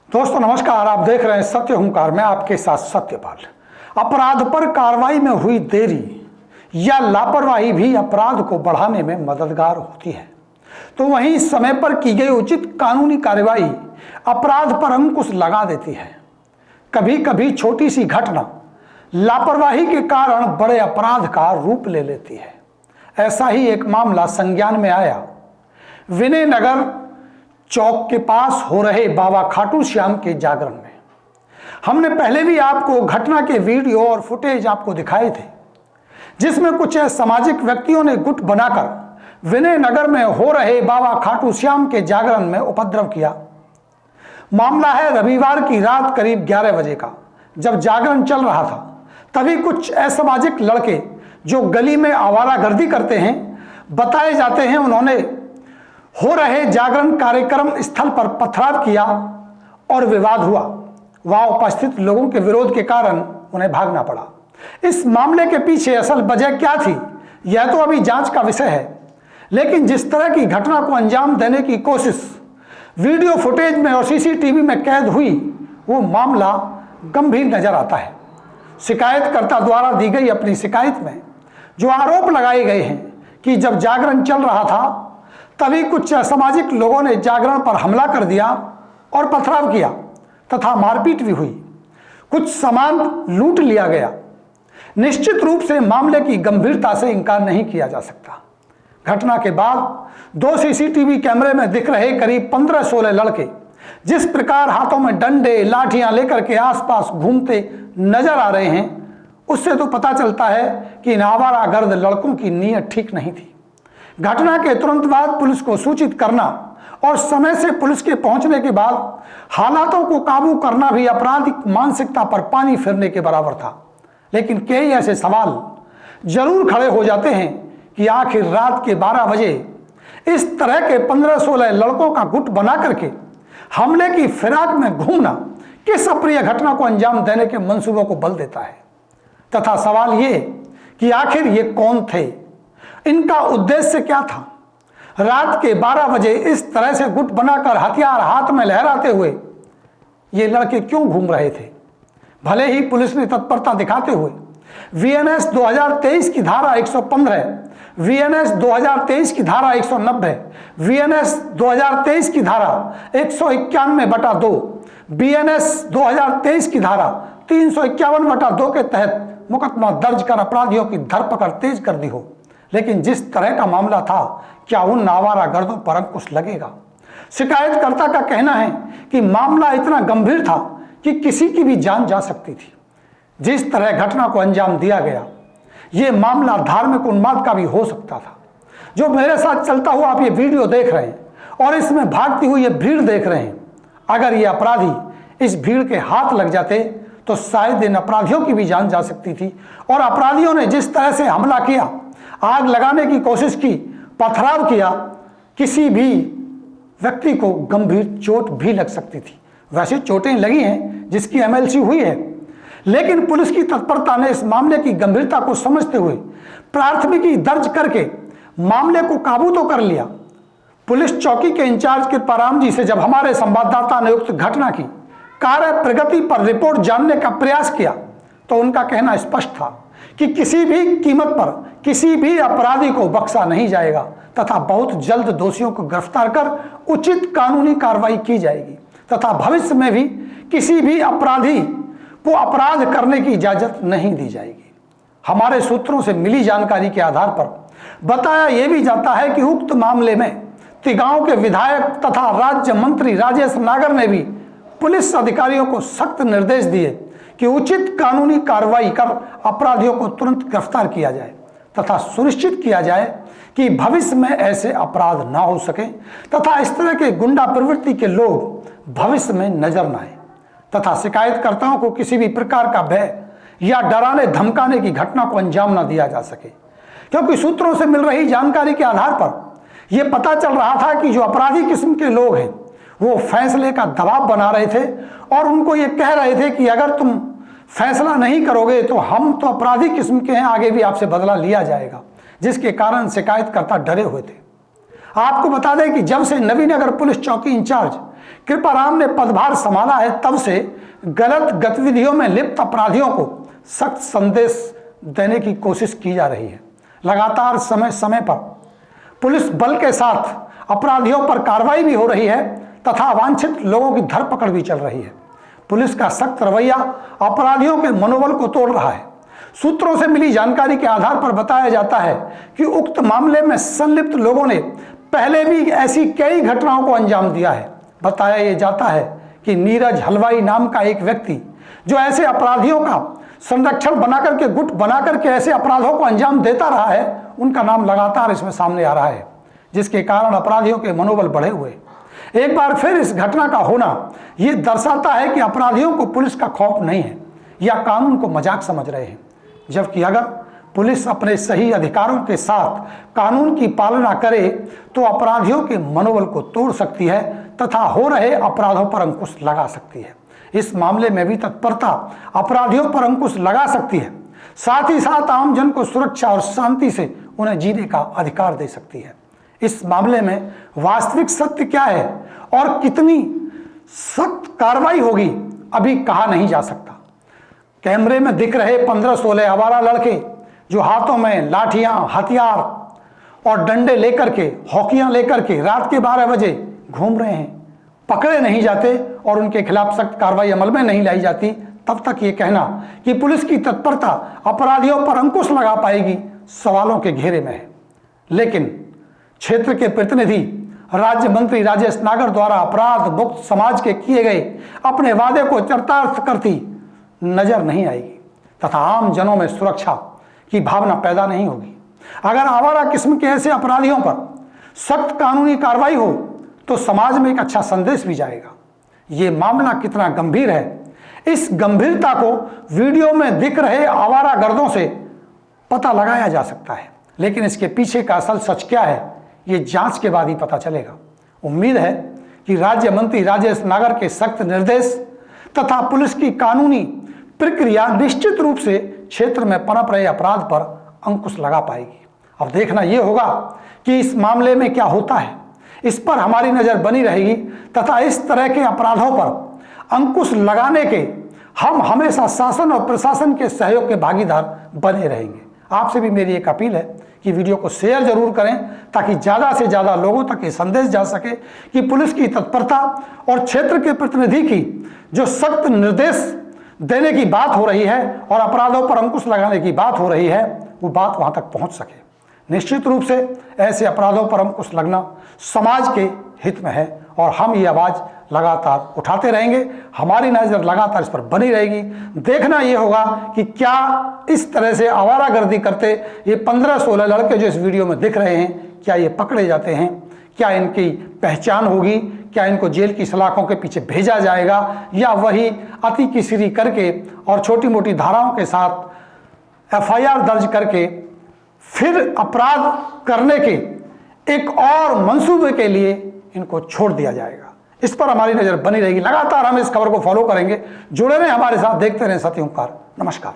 दोस्तों नमस्कार, आप देख रहे हैं सत्य हुंकार। मैं आपके साथ सत्यपाल। अपराध पर कार्रवाई में हुई देरी या लापरवाही भी अपराध को बढ़ाने में मददगार होती है, तो वहीं समय पर की गई उचित कानूनी कार्रवाई अपराध पर अंकुश लगा देती है। कभी कभी छोटी सी घटना लापरवाही के कारण बड़े अपराध का रूप ले लेती है। ऐसा ही एक मामला संज्ञान में आया। विनयनगर चौक के पास हो रहे बाबा खाटू श्याम के जागरण में हमने पहले भी आपको घटना के वीडियो और फुटेज आपको दिखाए थे, जिसमें कुछ सामाजिक व्यक्तियों ने गुट बनाकर विनयनगर में हो रहे बाबा खाटू श्याम के जागरण में उपद्रव किया। मामला है रविवार की रात करीब 11 बजे का। जब जागरण चल रहा था तभी कुछ असामाजिक लड़के जो गली में आवारागर्दी करते हैं बताए जाते हैं, उन्होंने हो रहे जागरण कार्यक्रम स्थल पर पथराव किया और विवाद हुआ। वहां उपस्थित लोगों के विरोध के कारण उन्हें भागना पड़ा। इस मामले के पीछे असल वजह क्या थी, यह तो अभी जांच का विषय है, लेकिन जिस तरह की घटना को अंजाम देने की कोशिश वीडियो फुटेज में और सीसीटीवी में कैद हुई, वो मामला गंभीर नजर आता है। शिकायतकर्ता द्वारा दी गई अपनी शिकायत में जो आरोप लगाए गए हैं कि जब जागरण चल रहा था तभी कुछ असामाजिक लोगों ने जागरण पर हमला कर दिया और पथराव किया तथा मारपीट भी हुई। कुछ सामान लूट लिया गया। निश्चित रूप से मामले की गंभीरता से इनकार नहीं किया जा सकता। घटना के बाद 2 सीसीटीवी कैमरे में दिख रहे करीब 15-16 लड़के जिस प्रकार हाथों में डंडे लाठियां लेकर के आसपास घूमते नजर आ रहे हैं, उससे तो पता चलता है कि इन आवारागर्द लड़कों की नीयत ठीक नहीं थी। घटना के तुरंत बाद पुलिस को सूचित करना और समय से पुलिस के पहुंचने के बाद हालातों को काबू करना भी आपराधिक मानसिकता पर पानी फिरने के बराबर था। लेकिन कई ऐसे सवाल जरूर खड़े हो जाते हैं कि आखिर रात के 12 बजे इस तरह के 15-16 लड़कों का गुट बना करके हमले की फिराक में घूमना किस अप्रिय घटना को अंजाम देने के मंसूबों को बल देता है। तथा सवाल ये कि आखिर ये कौन थे, इनका उद्देश्य क्या था। रात के 12 बजे इस तरह से गुट बनाकर हथियार हाथ में लहराते हुए ये लड़के क्यों घूम रहे थे। भले ही पुलिस ने तत्परता दिखाते हुए वीएनएस 2023 की धारा 115, वीएनएस 2023 की धारा 190, वीएनएस 2023 की धारा 191/2, बीएनएस 2023 की धारा 351/2 के तहत मुकदमा दर्ज कर अपराधियों की धरपकड़ तेज कर दी हो। लेकिन जिस तरह का मामला था, क्या उन आवारागर्दों पर अंकुश लगेगा। शिकायतकर्ता का कहना है कि मामला इतना गंभीर था कि किसी की भी जान जा सकती थी। जिस तरह घटना को अंजाम दिया गया, यह मामला धार्मिक उन्माद का भी हो सकता था। जो मेरे साथ चलता हुआ आप ये वीडियो देख रहे हैं और इसमें भागती हुई ये भीड़ देख रहे हैं, अगर ये अपराधी इस भीड़ के हाथ लग जाते तो शायद इन अपराधियों की भी जान जा सकती थी। और अपराधियों ने जिस तरह से हमला किया, आग लगाने की कोशिश की, पथराव किया, किसी भी व्यक्ति को गंभीर चोट भी लग सकती थी। वैसे चोटें लगी हैं जिसकी एमएलसी हुई है, लेकिन पुलिस की तत्परता ने इस मामले की गंभीरता को समझते हुए प्राथमिकी दर्ज करके मामले को काबू तो कर लिया। पुलिस चौकी के इंचार्ज कृपाराम जी से जब हमारे संवाददाता ने उक्त घटना की कार्य प्रगति पर रिपोर्ट जानने का प्रयास किया तो उनका कहना स्पष्ट था कि किसी भी कीमत पर किसी भी अपराधी को बख्शा नहीं जाएगा तथा बहुत जल्द दोषियों को गिरफ्तार कर उचित कानूनी कार्रवाई की जाएगी तथा भविष्य में भी किसी भी अपराधी को अपराध करने की इजाजत नहीं दी जाएगी। हमारे सूत्रों से मिली जानकारी के आधार पर बताया यह भी जाता है कि उक्त मामले में तिगांव के विधायक तथा राज्य मंत्री राजेश नागर ने भी पुलिस अधिकारियों को सख्त निर्देश दिए कि उचित कानूनी कार्रवाई कर अपराधियों को तुरंत गिरफ्तार किया जाए तथा सुनिश्चित किया जाए कि भविष्य में ऐसे अपराध ना हो सके तथा इस तरह के गुंडा प्रवृत्ति के लोग भविष्य में नजर न आए तथा शिकायतकर्ताओं को किसी भी प्रकार का भय या डराने धमकाने की घटना को अंजाम न दिया जा सके। क्योंकि सूत्रों से मिल रही जानकारी के आधार पर यह पता चल रहा था कि जो अपराधी किस्म के लोग हैं वो फैसले का दबाव बना रहे थे और उनको ये कह रहे थे कि अगर तुम फैसला नहीं करोगे तो हम तो अपराधी किस्म के हैं, आगे भी आपसे बदला लिया जाएगा, जिसके कारण शिकायतकर्ता डरे हुए थे। आपको बता दें कि जब से नवीनगर पुलिस चौकी इंचार्ज कृपाराम ने पदभार संभाला है तब से गलत गतिविधियों में लिप्त अपराधियों को सख्त संदेश देने की कोशिश की जा रही है। लगातार समय समय पर पुलिस बल के साथ अपराधियों पर कार्रवाई भी हो रही है तथा वांछित लोगों की धरपकड़ भी चल रही है। पुलिस का सख्त रवैया अपराधियों के मनोबल को तोड़ रहा है। सूत्रों से मिली जानकारी के आधार पर बताया जाता है कि उक्त मामले में संलिप्त लोगों ने पहले भी ऐसी कई घटनाओं को अंजाम दिया है। बताया यह जाता है कि नीरज हलवाई नाम का एक व्यक्ति जो ऐसे अपराधियों का संरक्षण बनाकर के गुट बनाकर के ऐसे अपराधों को अंजाम देता रहा है, उनका नाम लगातार इसमें सामने आ रहा है, जिसके कारण अपराधियों के मनोबल बढ़े हुए। एक बार फिर इस घटना का होना यह दर्शाता है कि अपराधियों को पुलिस का खौफ नहीं है या कानून को मजाक समझ रहे हैं, जबकि अगर पुलिस अपने सही अधिकारों के साथ कानून की पालना करे तो अपराधियों के मनोबल को तोड़ सकती है तथा हो रहे अपराधों पर अंकुश लगा सकती है। इस मामले में भी तत्परता अपराधियों पर अंकुश लगा सकती है, साथ ही साथ आमजन को सुरक्षा और शांति से उन्हें जीने का अधिकार दे सकती है। इस मामले में वास्तविक सत्य क्या है और कितनी सख्त कार्रवाई होगी अभी कहा नहीं जा सकता। कैमरे में दिख रहे 15-16 आवारा लड़के जो हाथों में लाठियां, हथियार और डंडे लेकर के, हॉकियां लेकर के रात के 12 बजे घूम रहे हैं, पकड़े नहीं जाते और उनके खिलाफ सख्त कार्रवाई अमल में नहीं लाई जाती, तब तक ये कहना कि पुलिस की तत्परता अपराधियों पर अंकुश लगा पाएगी सवालों के घेरे में है। लेकिन क्षेत्र के प्रतिनिधि राज्य मंत्री राजेश नागर द्वारा अपराध मुक्त समाज के किए गए अपने वादे को चरितार्थ करती नजर नहीं आएगी तथा आम जनों में सुरक्षा की भावना पैदा नहीं होगी। अगर आवारा किस्म के ऐसे अपराधियों पर सख्त कानूनी कार्रवाई हो तो समाज में एक अच्छा संदेश भी जाएगा। ये मामला कितना गंभीर है, इस गंभीरता को वीडियो में दिख रहे आवारा गर्दों से पता लगाया जा सकता है, लेकिन इसके पीछे का असल सच क्या है ये जांच के बाद ही पता चलेगा। उम्मीद है कि राज्य मंत्री राजेश नागर के सख्त निर्देश तथा पुलिस की कानूनी प्रक्रिया निश्चित रूप से क्षेत्र में पनप रहे अपराध पर अंकुश लगा पाएगी। अब देखना यह होगा कि इस मामले में क्या होता है, इस पर हमारी नजर बनी रहेगी तथा इस तरह के अपराधों पर अंकुश लगाने के हम हमेशा शासन और प्रशासन के सहयोग के भागीदार बने रहेंगे। आपसे भी मेरी एक अपील है कि वीडियो को शेयर जरूर करें ताकि ज़्यादा से ज़्यादा लोगों तक ये संदेश जा सके कि पुलिस की तत्परता और क्षेत्र के प्रतिनिधि की जो सख्त निर्देश देने की बात हो रही है और अपराधों पर अंकुश लगाने की बात हो रही है वो बात वहाँ तक पहुँच सके। निश्चित रूप से ऐसे अपराधों पर अंकुश लगना समाज के हित में है और हम ये आवाज़ लगातार उठाते रहेंगे। हमारी नज़र लगातार इस पर बनी रहेगी। देखना ये होगा कि क्या इस तरह से आवारागर्दी करते ये 15-16 लड़के जो इस वीडियो में दिख रहे हैं, क्या ये पकड़े जाते हैं, क्या इनकी पहचान होगी, क्या इनको जेल की सलाखों के पीछे भेजा जाएगा या वही अति किसरी करके और छोटी मोटी धाराओं के साथ FIR दर्ज करके फिर अपराध करने के एक और मंसूबे के लिए इनको छोड़ दिया जाएगा। इस पर हमारी नजर बनी रहेगी। लगातार हम इस खबर को फॉलो करेंगे। जुड़े रहें हमारे साथ, देखते रहें सत्य हुंकार। नमस्कार।